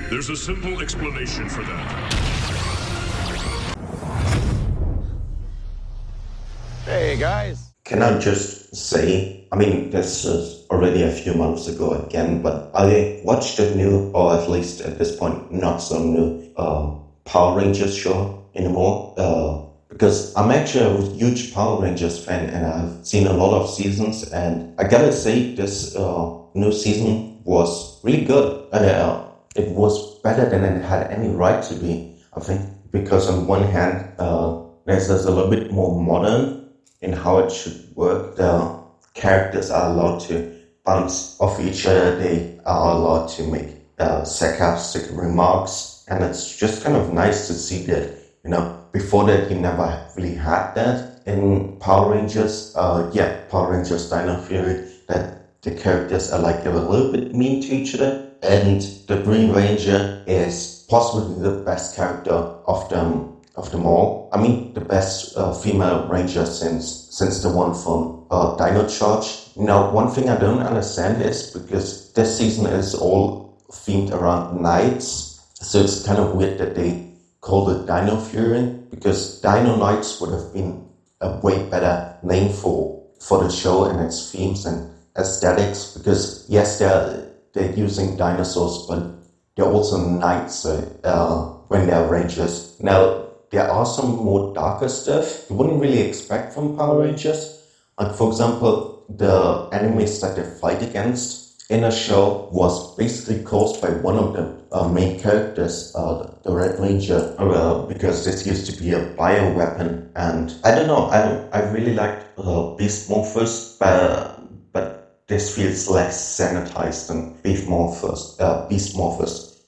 There's a simple explanation for that. Hey, guys. Can I just say, I mean, this is already a few months ago again, but I watched the new, or at least at this point, not so new, Power Rangers show anymore. Because I'm actually a huge Power Rangers fan and I've seen a lot of seasons, and I gotta say, this new season was really good. It was better than it had any right to be, I think, because on one hand, there's a little bit more modern in how it should work. The characters are allowed to bounce off each other. They are allowed to make sarcastic remarks, and it's just kind of nice to see that. Before that, you never really had that in Power Rangers. Power Rangers Dino Fury. That the characters are like a little bit mean to each other, and the Green Ranger is possibly the best character of them all. I mean, the best female ranger since the one from Dino Charge. Now, one thing I don't understand is because this season is all themed around knights, so it's kind of weird that they called it Dino Fury, because Dino Knights would have been a way better name for the show and its themes and aesthetics, because yes, they're using dinosaurs, but they're also knights when they're rangers. Now, there are some more darker stuff you wouldn't really expect from Power Rangers. Like, for example, the enemies that they fight against in a show was basically caused by one of the main characters, the Red Ranger, because this used to be a bioweapon. And I don't know, I really liked Beast Morphers, but this feels less sanitized than Beast Morphers.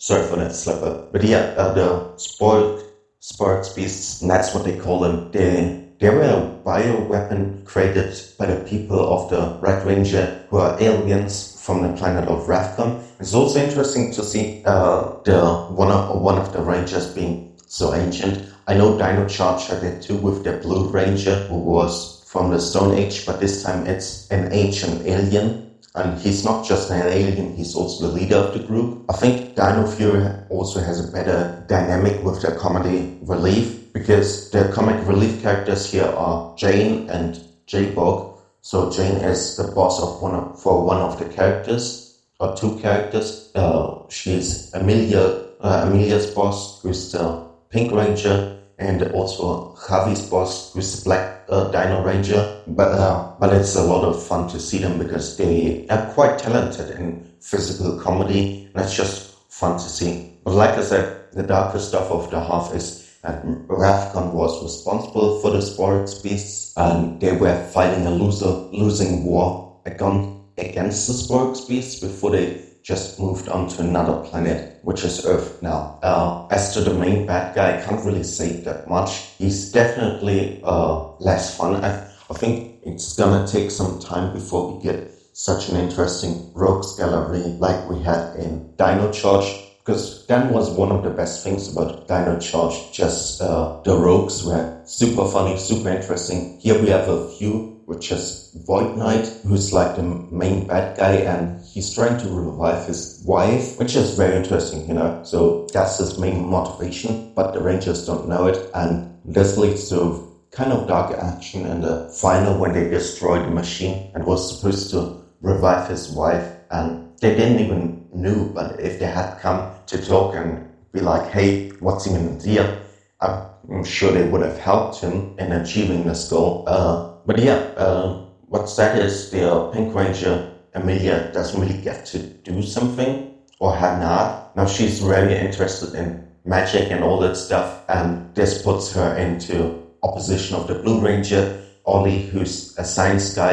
Sorry for that slipper. But yeah, the Sports beasts, and that's what they call them. They were a bioweapon created by the people of the Red Ranger, who are aliens from the planet of Ravcon. It's also interesting to see one of the Rangers being so ancient. I know Dino Charge had it too with the Blue Ranger, who was from the Stone Age, but this time it's an ancient alien. And he's not just an alien, he's also the leader of the group. I think Dino Fury also has a better dynamic with the comedy relief, because the comic relief characters here are Jane and J-Bog. So Jane is the boss of one of the characters, or two characters. She's Amelia's boss, who's the Pink Ranger, and also Javi's boss, who's the Black Dino Ranger. But it's a lot of fun to see them because they are quite talented in physical comedy, and it's just fun to see. But like I said, the darker stuff of the half is that Ravcon was responsible for the Sports Beasts, and they were fighting a losing war against the Sports Beasts before they just moved on to another planet, which is Earth now. As to the main bad guy, I can't really say that much. He's definitely less fun. I think it's gonna take some time before we get such an interesting rogues gallery like we had in Dino Charge, because that was one of the best things about Dino Charge. Just the rogues were super funny, super interesting. Here we have a few, which is Void Knight, who's like the main bad guy, and he's trying to revive his wife, which is very interesting, So that's his main motivation, but the Rangers don't know it, and this leads to kind of dark action in the final when they destroy the machine and was supposed to revive his wife, and they didn't even know, but if they had come to talk and be like, hey, what's even the deal? I'm sure they would have helped him in achieving this goal. But yeah, what's that is the Pink Ranger, Amelia, doesn't really get to do something, or had not. Now she's very interested in magic and all that stuff, and this puts her into opposition of the Blue Ranger, Ollie, who's a science guy,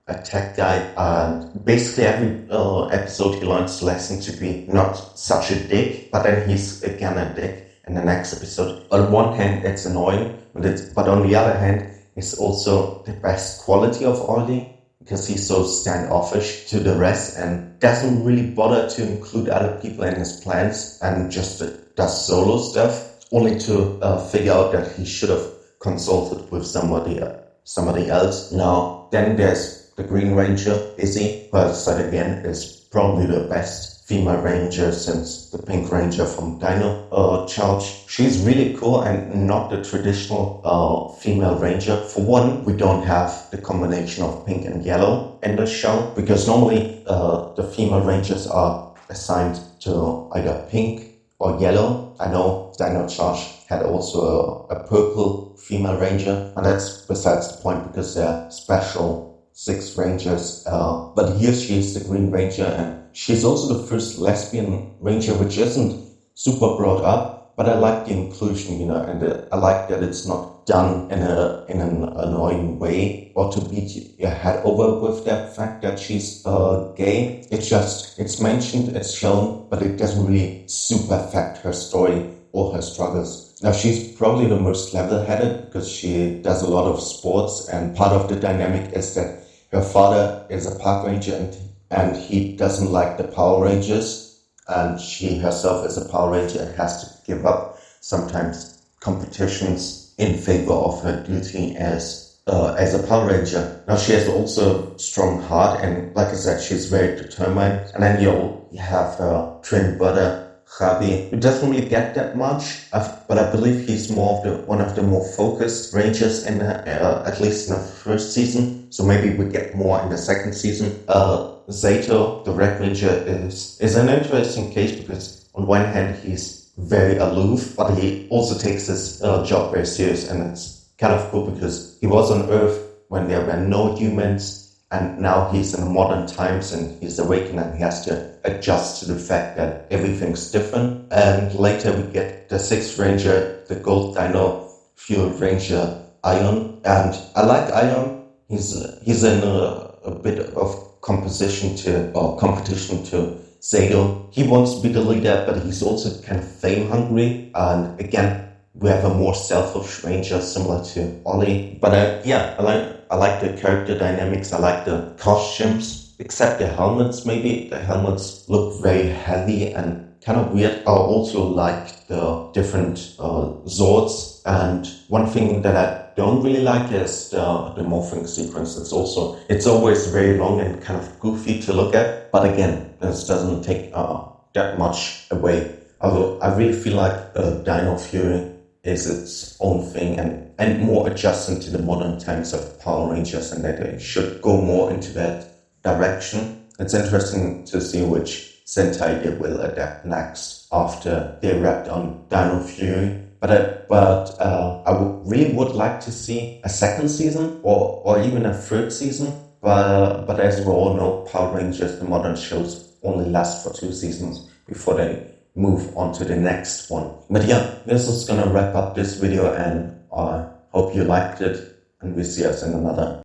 a tech guy, and basically every episode he learns the lesson to be not such a dick, but then he's again a dick in the next episode. On one hand, it's annoying, but on the other hand, it's also the best quality of Ollie, because he's so standoffish to the rest and doesn't really bother to include other people in his plans, and just does solo stuff, only to figure out that he should have consulted with somebody else. Now, then there's the Green Ranger, Izzy, who I said again is probably the best female ranger since the Pink Ranger from Dino Charge. She's really cool and not the traditional female ranger. For one, we don't have the combination of pink and yellow in the show, because normally the female rangers are assigned to either pink or yellow. I know Dino Charge had also a purple female ranger, and that's besides the point because they're special 6 rangers. But here she's the Green Ranger, and she's also the first lesbian ranger, which isn't super brought up, but I like the inclusion, and I like that it's not done in an annoying way or to beat your head over with that fact that she's gay. It's mentioned, it's shown, but it doesn't really super affect her story or her struggles. Now, she's probably the most level-headed because she does a lot of sports, and part of the dynamic is that her father is a park ranger and he doesn't like the Power Rangers, and she herself is a Power Ranger and has to give up sometimes competitions in favor of her duty as a Power Ranger. Now, she has also a strong heart, and like I said, she's very determined. And then you have her twin brother, Javi, who doesn't really get that much, but I believe he's one of the more focused rangers at least in the first season. So maybe we get more in the second season. Zato, the Red Ranger, is an interesting case because on one hand he's very aloof, but he also takes his job very serious, and it's kind of cool because he was on Earth when there were no humans, and now he's in modern times and he's awakened and he has to adjust to the fact that everything's different. And later we get the 6th Ranger, the Gold Dino Fury Ranger, Ion. And I like Ion. He's in a bit of competition to Zato. He wants to be the leader, but he's also kind of fame hungry. And again, we have a more selfish ranger similar to Ollie. But I like the character dynamics. I like the costumes, except the helmets maybe. The helmets look very heavy and kind of weird. I also like the different Zords. And one thing that I don't really like is the morphing sequence. It's always very long and kind of goofy to look at. But again, this doesn't take that much away. Although I really feel like Dino Fury is its own thing and more adjusting to the modern times of Power Rangers, and that they should go more into that direction. It's interesting to see which Sentai they will adapt next after they wrapped on Dino Fury. But I really would like to see a second season or even a third season. But as we all know, Power Rangers, the modern shows, only last for 2 seasons before they move on to the next one. But yeah, this is gonna wrap up this video, and I hope you liked it, and we see us in another.